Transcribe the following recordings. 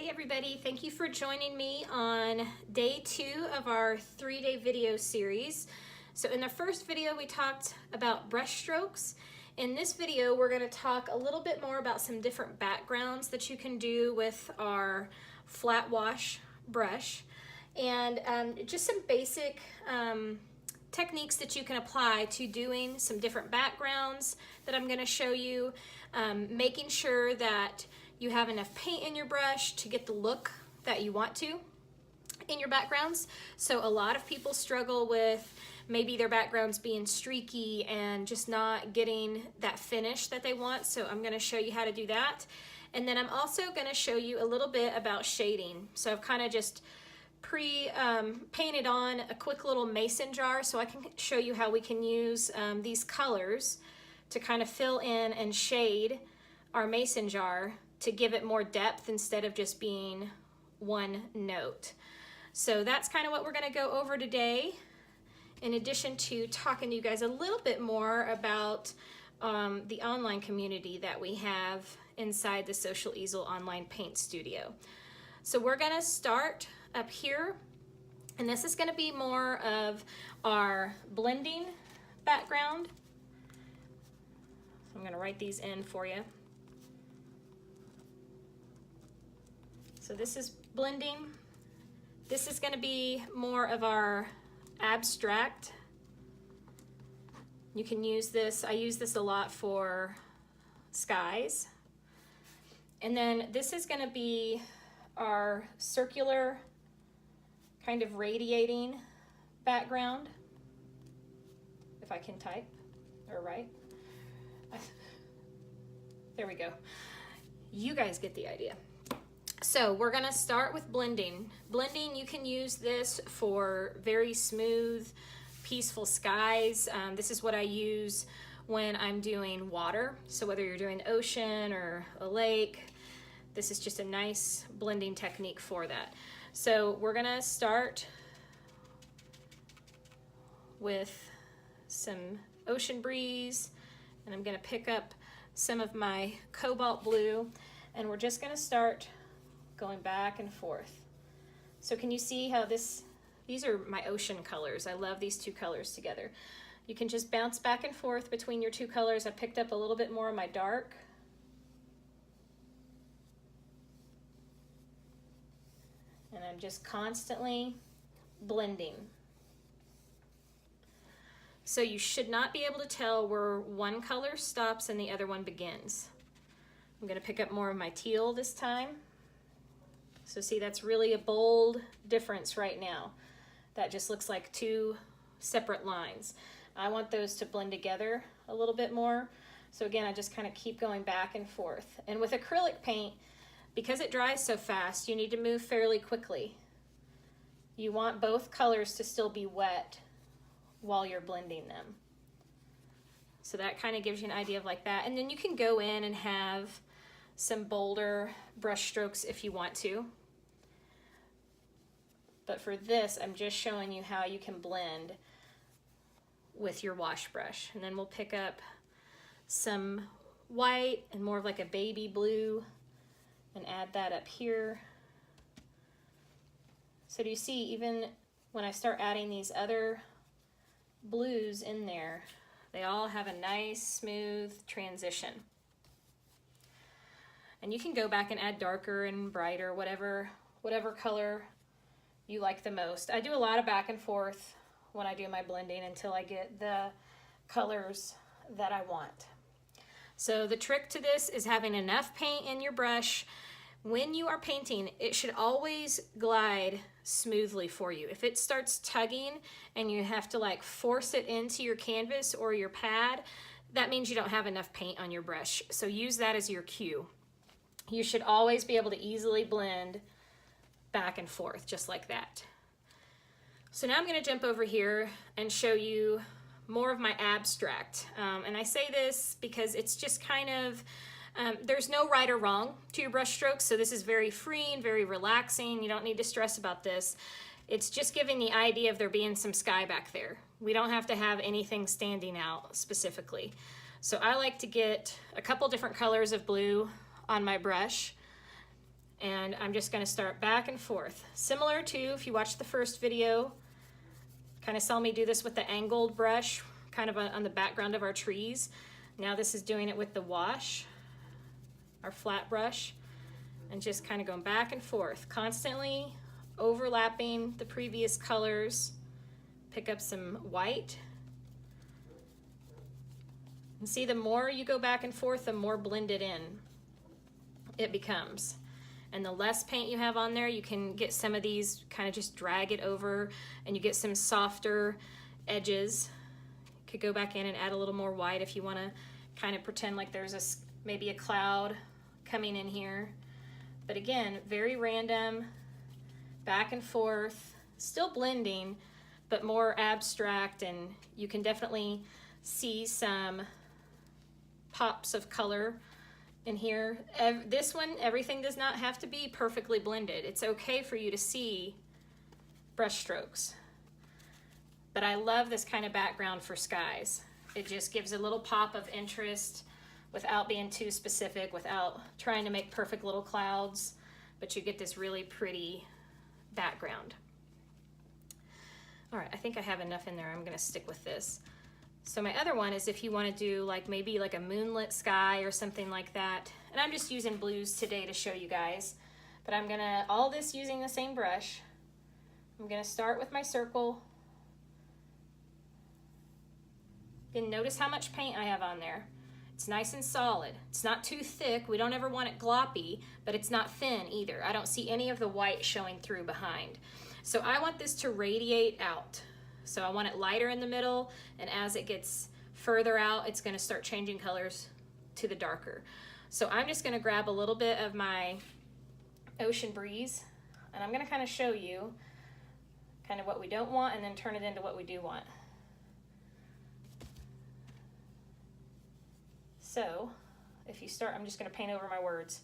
Hey everybody, thank you for joining me on day 2 of our 3-day video series. So in the first video we talked about brush strokes. In this video we're going to talk a little bit more about some different backgrounds that you can do with our flat wash brush and just some basic techniques that you can apply to doing some different backgrounds that I'm going to show you, making sure that you have enough paint in your brush to get the look that you want to in your backgrounds. So a lot of people struggle with maybe their backgrounds being streaky and just not getting that finish that they want. So I'm going to show you how to do that. And then I'm also going to show you a little bit about shading. So I've kind of just painted on a quick little mason jar so I can show you how we can use these colors to kind of fill in and shade our mason jar to give it more depth instead of just being one note. So that's kind of what we're going to go over today, in addition to talking to you guys a little bit more about the online community that we have inside the Social Easel Online Paint Studio. So we're going to start up here, and this is going to be more of our blending background. So I'm going to write these in for you. So this is blending. This is going to be more of our abstract. You can use this, I use this a lot for skies. And then this is going to be our circular kind of radiating background, if I can type or write. There we go. You guys get the idea. So we're going to start with blending. Blending, you can use this for very smooth, peaceful skies. This is what I use when I'm doing water. So whether you're doing ocean or a lake, this is just a nice blending technique for that. So we're going to start with some ocean breeze, and I'm going to pick up some of my cobalt blue, and we're just going to start going back and forth. So can you see how these are my ocean colors. I love these two colors together. You can just bounce back and forth between your two colors. I picked up a little bit more of my dark. And I'm just constantly blending. So you should not be able to tell where one color stops and the other one begins. I'm going to pick up more of my teal this time. So see, that's really a bold difference right now. That just looks like two separate lines. I want those to blend together a little bit more. So again, I just kind of keep going back and forth. And with acrylic paint, because it dries so fast, you need to move fairly quickly. You want both colors to still be wet while you're blending them. So that kind of gives you an idea of like that. And then you can go in and have some bolder brush strokes if you want to. But for this, I'm just showing you how you can blend with your wash brush. And then we'll pick up some white and more of like a baby blue and add that up here. So do you see, even when I start adding these other blues in there, they all have a nice smooth transition. And you can go back and add darker and brighter, whatever color you like the most. I do a lot of back and forth when I do my blending until I get the colors that I want. So the trick to this is having enough paint in your brush. When you are painting, it should always glide smoothly for you. If it starts tugging and you have to like force it into your canvas or your pad, that means you don't have enough paint on your brush. So use that as your cue. You should always be able to easily blend back and forth, just like that. So now I'm going to jump over here and show you more of my abstract. And I say this because it's just kind of, there's no right or wrong to your brush strokes, so this is very freeing, very relaxing. You don't need to stress about this. It's just giving the idea of there being some sky back there. We don't have to have anything standing out specifically. So I like to get a couple different colors of blue on my brush And I'm just gonna start back and forth. Similar to, if you watched the first video, kind of saw me do this with the angled brush, kind of on the background of our trees. Now this is doing it with the wash, our flat brush, and just kind of going back and forth, constantly overlapping the previous colors. Pick up some white. And see, the more you go back and forth, the more blended in it becomes. And the less paint you have on there, you can get some of these, kind of just drag it over, and you get some softer edges. You could go back in and add a little more white if you want to kind of pretend like there's maybe a cloud coming in here. But again, very random, back and forth, still blending, but more abstract, and you can definitely see some pops of color in here. This one, everything does not have to be perfectly blended. It's okay for you to see brush strokes. But I love this kind of background for skies. It just gives a little pop of interest without being too specific, without trying to make perfect little clouds, but you get this really pretty background. All right, I think I have enough in there. I'm gonna stick with this. So my other one is if you want to do like maybe like a moonlit sky or something like that. And I'm just using blues today to show you guys. But I'm gonna, all this using the same brush. I'm gonna start with my circle. And notice how much paint I have on there. It's nice and solid. It's not too thick. We don't ever want it gloppy, but it's not thin either. I don't see any of the white showing through behind. So I want this to radiate out. So I want it lighter in the middle, and as it gets further out, it's gonna start changing colors to the darker. So I'm just gonna grab a little bit of my Ocean Breeze, and I'm gonna kind of show you kind of what we don't want and then turn it into what we do want. So if you start, I'm just gonna paint over my words.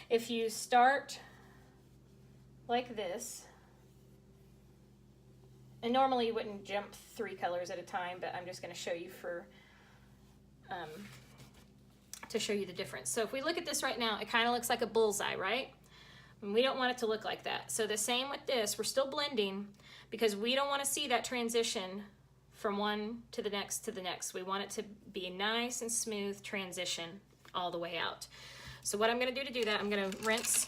If you start like this, and normally you wouldn't jump 3 colors at a time, but I'm just gonna show you to show you the difference. So if we look at this right now, it kind of looks like a bullseye, right? And we don't want it to look like that. So the same with this, we're still blending because we don't want to see that transition from one to the next to the next. We want it to be a nice and smooth transition all the way out. So what I'm gonna do to do that, I'm gonna rinse.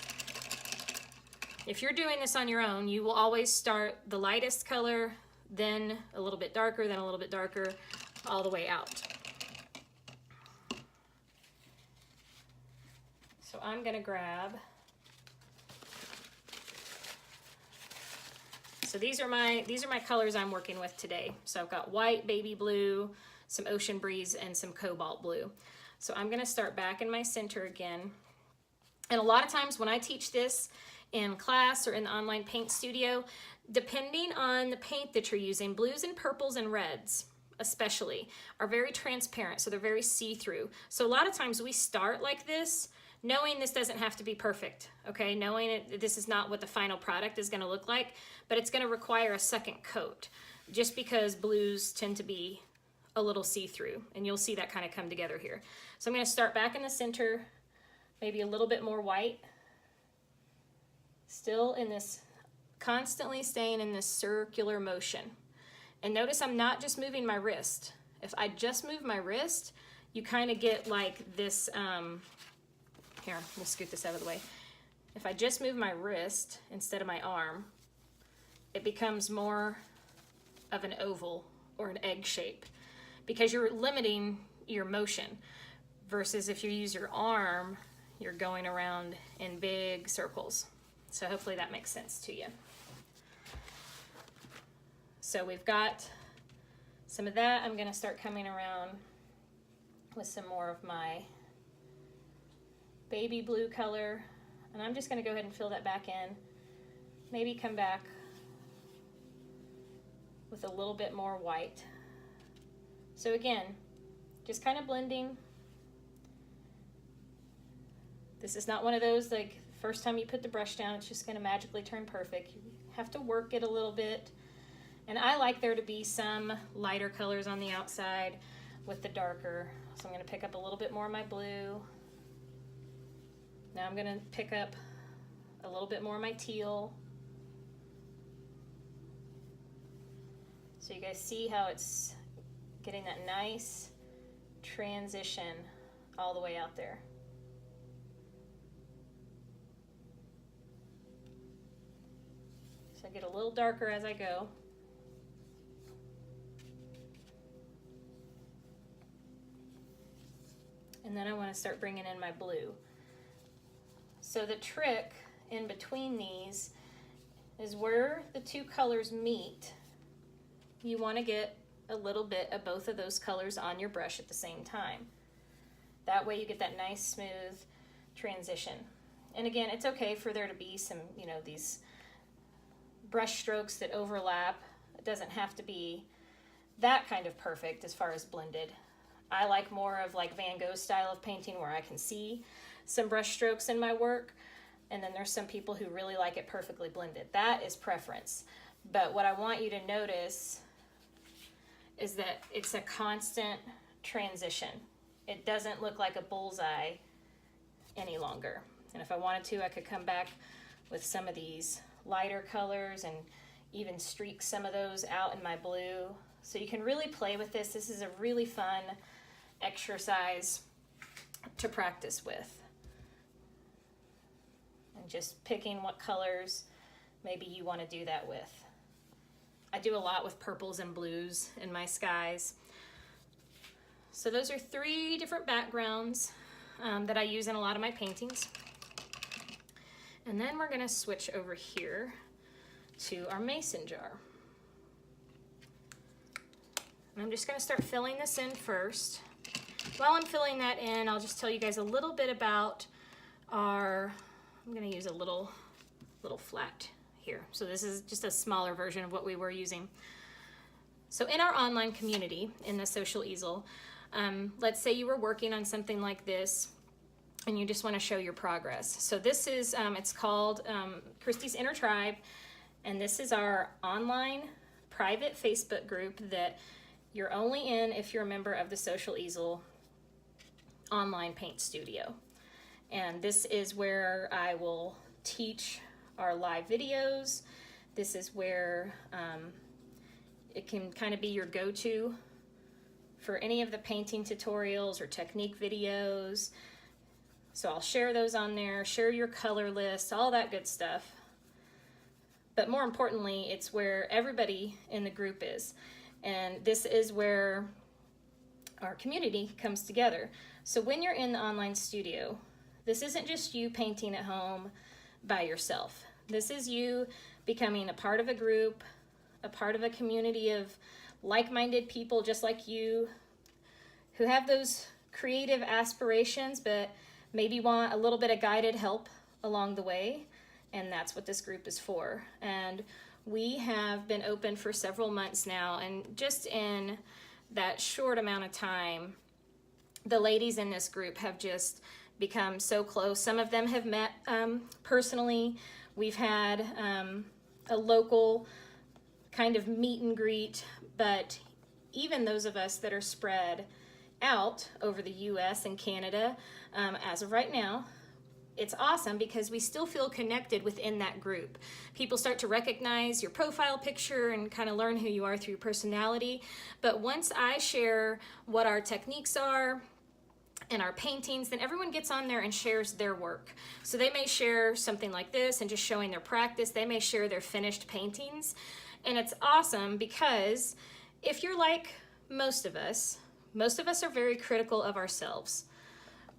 If you're doing this on your own, you will always start the lightest color, then a little bit darker, then a little bit darker, all the way out. So I'm gonna grab, so these are my colors I'm working with today. So I've got white, baby blue, some Ocean Breeze, and some cobalt blue. So I'm gonna start back in my center again. And a lot of times when I teach this in class or in the online paint studio, depending on the paint that you're using, blues and purples and reds especially are very transparent, so they're very see-through. So a lot of times we start like this, knowing this doesn't have to be perfect, okay? Knowing this is not what the final product is gonna look like, but it's gonna require a second coat, just because blues tend to be a little see-through, and you'll see that kind of come together here. So I'm gonna start back in the center, maybe a little bit more white, still in this, constantly staying in this circular motion. And notice I'm not just moving my wrist. If I just move my wrist, you kind of get like this, here, we'll scoot this out of the way. If I just move my wrist instead of my arm, it becomes more of an oval or an egg shape because you're limiting your motion. Versus if you use your arm, you're going around in big circles. So hopefully that makes sense to you. So we've got some of that. I'm gonna start coming around with some more of my baby blue color. And I'm just gonna go ahead and fill that back in. Maybe come back with a little bit more white. So again, just kind of blending. This is not one of those, like, first time you put the brush down, it's just gonna magically turn perfect. You have to work it a little bit. And I like there to be some lighter colors on the outside with the darker. So I'm gonna pick up a little bit more of my blue. Now I'm gonna pick up a little bit more of my teal. So you guys see how it's getting that nice transition all the way out there. So I get a little darker as I go. And then I want to start bringing in my blue. So the trick in between these is where the two colors meet, you want to get a little bit of both of those colors on your brush at the same time. That way you get that nice smooth transition. And again, it's okay for there to be some, you know, these brush strokes that overlap. It doesn't have to be that kind of perfect as far as blended. I like more of like Van Gogh style of painting where I can see some brush strokes in my work, and then there's some people who really like it perfectly blended. That is preference. But what I want you to notice is that it's a constant transition. It doesn't look like a bullseye any longer. And if I wanted to, I could come back with some of these lighter colors and even streak some of those out in my blue. So you can really play with this. This is a really fun exercise to practice with. And just picking what colors maybe you want to do that with. I do a lot with purples and blues in my skies. So those are 3 different backgrounds that I use in a lot of my paintings. And then we're going to switch over here to our mason jar. And I'm just going to start filling this in first. While I'm filling that in, I'll just tell you guys a little bit about our, I'm going to use a little flat here. So this is just a smaller version of what we were using. So in our online community, in the Social Easel, let's say you were working on something like this and you just want to show your progress. So this is, it's called Christy's Inner Tribe, and this is our online private Facebook group that you're only in if you're a member of the Social Easel online paint studio. And this is where I will teach our live videos. This is where it can kind of be your go-to for any of the painting tutorials or technique videos. So I'll share those on there, share your color list, all that good stuff. But more importantly, it's where everybody in the group is. And this is where our community comes together. So when you're in the online studio, this isn't just you painting at home by yourself. This is you becoming a part of a group, a part of a community of like-minded people just like you who have those creative aspirations but maybe want a little bit of guided help along the way. And that's what this group is for. And we have been open for several months now, and just in that short amount of time, the ladies in this group have just become so close. Some of them have met personally. We've had a local kind of meet and greet, but even those of us that are spread out over the US and Canada, as of right now, it's awesome because we still feel connected within that group. People start to recognize your profile picture and kind of learn who you are through your personality. But once I share what our techniques are and our paintings, then everyone gets on there and shares their work. So they may share something like this and just showing their practice. They may share their finished paintings. And it's awesome because if you're like most of us are very critical of ourselves.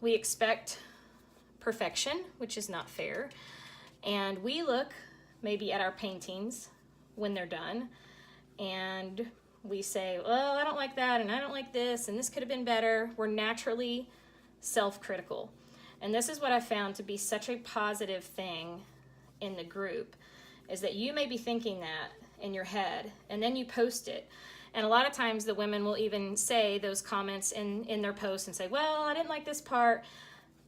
We expect perfection, which is not fair. And we look maybe at our paintings when they're done and we say, well, I don't like that and I don't like this and this could have been better. We're naturally self-critical. And this is what I found to be such a positive thing in the group, is that you may be thinking that in your head and then you post it. And a lot of times the women will even say those comments in their posts and say, well, I didn't like this part.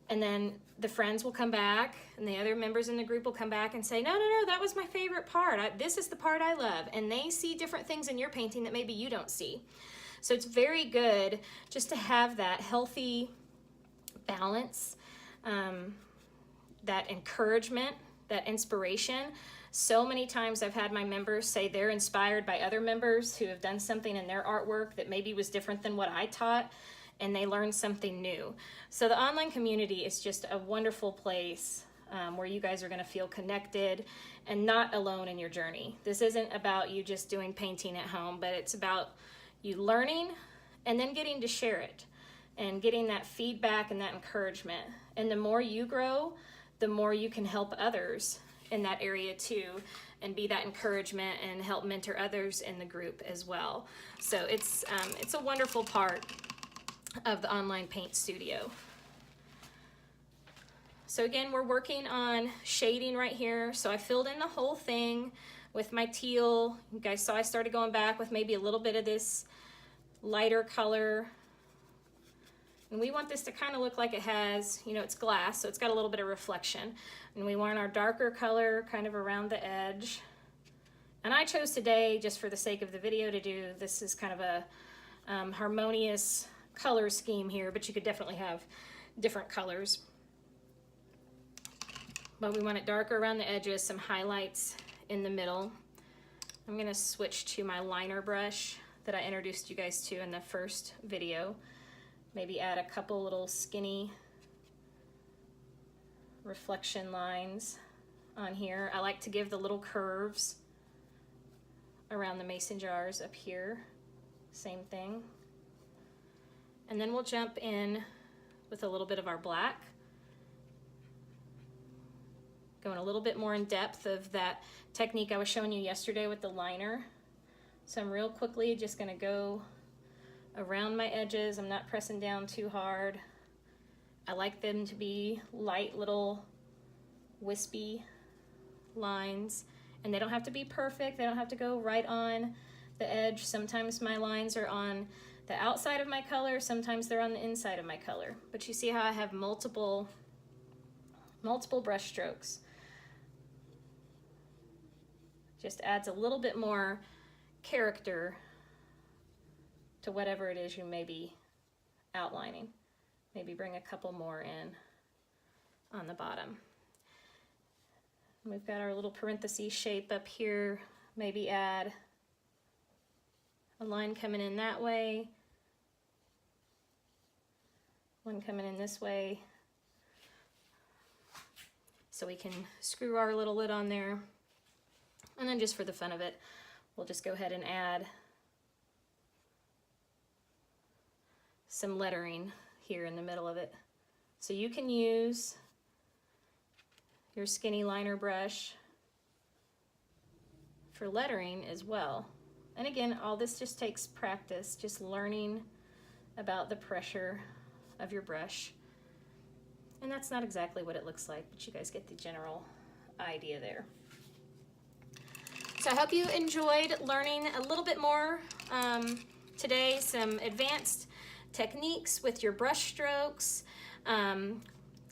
And then the friends will come back and the other members in the group will come back and say, no, that was my favorite part. This is the part I love. And they see different things in your painting that maybe you don't see. So it's very good just to have that healthy balance, that encouragement that inspiration. So many times I've had my members say they're inspired by other members who have done something in their artwork that maybe was different than what I taught, and they learned something new. So the online community is just a wonderful place where you guys are going to feel connected and not alone in your journey. This isn't about you just doing painting at home, but it's about you learning and then getting to share it and getting that feedback and that encouragement. And the more you grow, the more you can help others in that area too, and be that encouragement and help mentor others in the group as well. So it's a wonderful part of the online paint studio. So again, we're working on shading right here. So I filled in the whole thing with my teal. You guys saw I started going back with maybe a little bit of this lighter color. And we want this to kind of look like it has, you know, it's glass, so it's got a little bit of reflection. And we want our darker color kind of around the edge. And I chose today, just for the sake of the video, to do this is kind of a harmonious color scheme here, but you could definitely have different colors. But we want it darker around the edges, some highlights in the middle. I'm gonna switch to my liner brush that I introduced you guys to in the first video. Maybe add a couple little skinny reflection lines on here. I like to give the little curves around the mason jars up here. Same thing. And then we'll jump in with a little bit of our black. Going a little bit more in depth of that technique I was showing you yesterday with the liner. So I'm real quickly just gonna go around my edges. I'm not pressing down too hard. I like them to be light little wispy lines, and they don't have to be perfect. They don't have to go right on the edge. Sometimes my lines are on the outside of my color, sometimes they're on the inside of my color. But you see how I have multiple brush strokes. Just adds a little bit more character to whatever it is you may be outlining. Maybe bring a couple more in on the bottom. We've got our little parenthesis shape up here. Maybe add a line coming in that way, one coming in this way, so we can screw our little lid on there. And then just for the fun of it, we'll just go ahead and add some lettering here in the middle of it. So you can use your skinny liner brush for lettering as well. And again, all this just takes practice, just learning about the pressure of your brush. And that's not exactly what it looks like, but you guys get the general idea there. So I hope you enjoyed learning a little bit more today, some advanced techniques with your brush strokes, a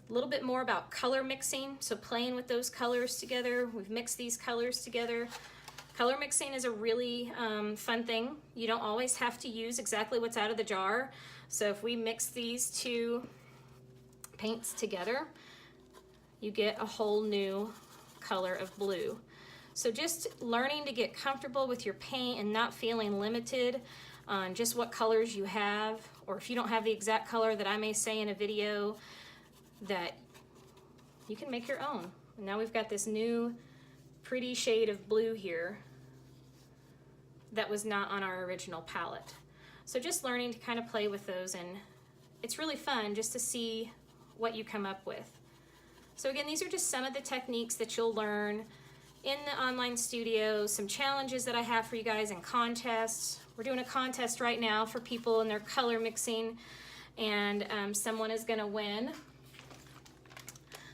little bit more about color mixing, so playing with those colors together. We've mixed these colors together. Color mixing is a really fun thing. You don't always have to use exactly what's out of the jar. So if we mix these two paints together, you get a whole new color of blue. So just learning to get comfortable with your paint and not feeling limited on just what colors you have, or if you don't have the exact color that I may say in a video, that you can make your own. And now we've got this new pretty shade of blue here that was not on our original palette. So just learning to kind of play with those, and it's really fun just to see what you come up with. So again, these are just some of the techniques that you'll learn in the online studio, some challenges that I have for you guys in contests. We're doing a contest right now for people in their color mixing, and someone is gonna win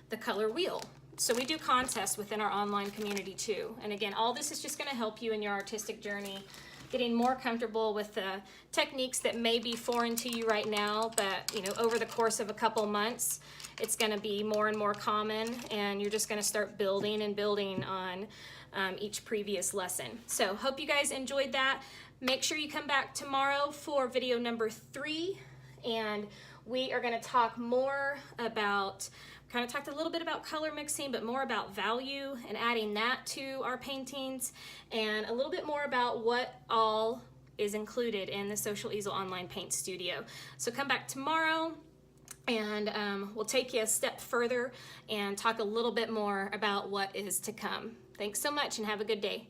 the color wheel. So we do contests within our online community too. And again, all this is just gonna help you in your artistic journey, getting more comfortable with the techniques that may be foreign to you right now, but you know, over the course of a couple months, it's gonna be more and more common, and you're just gonna start building and building on each previous lesson. So hope you guys enjoyed that. Make sure you come back tomorrow for video number 3, and we are going to talk more about, kind of talked a little bit about color mixing, but more about value and adding that to our paintings, and a little bit more about what all is included in the Social Easel Online Paint Studio. So come back tomorrow, and we'll take you a step further and talk a little bit more about what is to come. Thanks so much, and have a good day.